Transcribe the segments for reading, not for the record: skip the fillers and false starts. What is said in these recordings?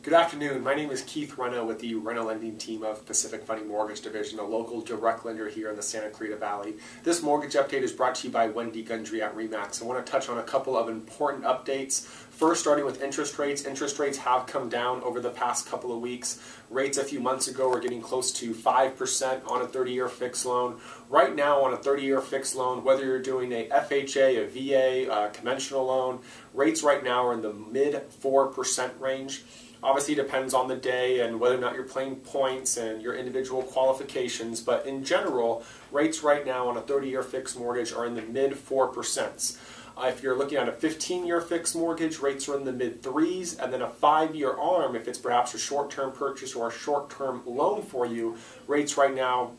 Good afternoon. My name is Keith Rena with the Rena Lending team of Pacific Funding Mortgage Division, a local direct lender here in the Santa Clarita Valley. This mortgage update is brought to you by Wendy Gundry at RE/MAX. I want to touch on a couple of important updates. First, starting with interest rates. Interest rates have come down over the past couple of weeks. Rates a few months ago were getting close to 5% on a 30-year fixed loan. Right now on a 30-year fixed loan, whether you're doing a FHA, a VA, a conventional loan, rates right now are in the mid-4% range. Obviously, it depends on the day and whether or not you're playing points and your individual qualifications, but in general, rates right now on a 30-year fixed mortgage are in the mid-4%. If you're looking at a 15-year fixed mortgage, rates are in the mid-3s, and then a 5-year ARM, if it's perhaps a short-term purchase or a short-term loan for you, rates right now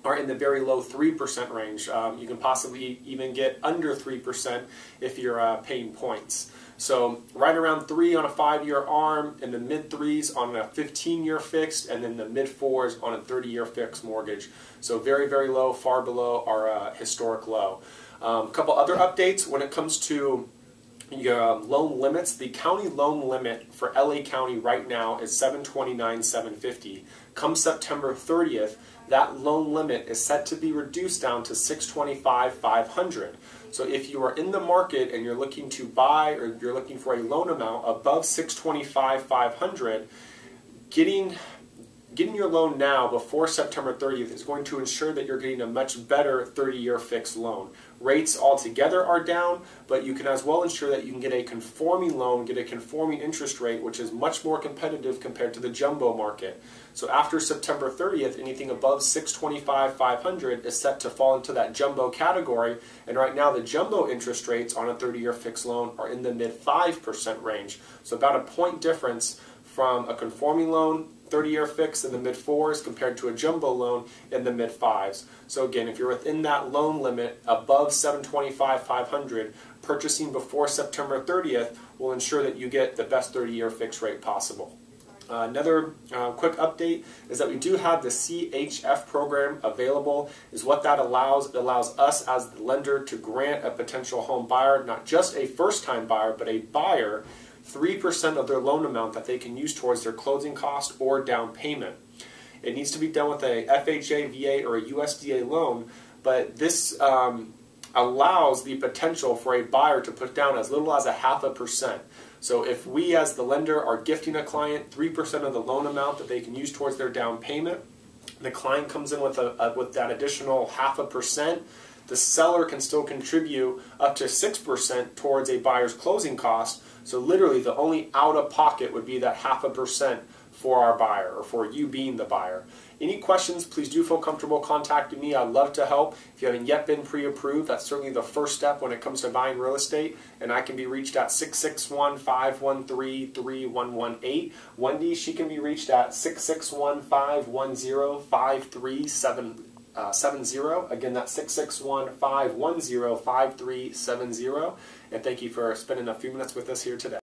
are in the very low 3% range. You can possibly even get under 3% if you're paying points. So right around 3 on a 5-year ARM, in the mid-3s on a 15-year fixed, and then the mid-4s on a 30-year fixed mortgage. So very, very low, far below our historic low. A couple other updates when it comes to your loan limits. The county loan limit for LA County right now is $729,750. Come September 30th, that loan limit is set to be reduced down to $625,500. So if you are in the market and you're looking to buy or you're looking for a loan amount above $625,500, getting your loan now before September 30th is going to ensure that you're getting a much better 30-year fixed loan. Rates altogether are down, but you can as well ensure that you can get a conforming loan, get a conforming interest rate, which is much more competitive compared to the jumbo market. So after September 30th, anything above $625,500 is set to fall into that jumbo category, and right now the jumbo interest rates on a 30-year fixed loan are in the mid-5% range. So about a point difference from a conforming loan, 30-year fixed in the mid-4s compared to a jumbo loan in the mid-5s. So again, if you're within that loan limit above $725,500, purchasing before September 30th will ensure that you get the best 30-year fixed rate possible. Another quick update is that we do have the CHF program available. Is what that allows. It allows us as the lender to grant a potential home buyer, not just a first-time buyer, but a buyer, 3% of their loan amount that they can use towards their closing cost or down payment. It needs to be done with a FHA, VA, or a USDA loan, but this allows the potential for a buyer to put down as little as 0.5%. So if we as the lender are gifting a client 3% of the loan amount that they can use towards their down payment, the client comes in with that additional 0.5%, the seller can still contribute up to 6% towards a buyer's closing cost. So literally the only out-of-pocket would be that 0.5% for our buyer, or for you being the buyer. Any questions, please do feel comfortable contacting me. I'd love to help. If you haven't yet been pre-approved, that's certainly the first step when it comes to buying real estate, and I can be reached at 661-513-3118. Wendy, she can be reached at 661-510-5370. Again, that's 661-510-5370. And thank you for spending a few minutes with us here today.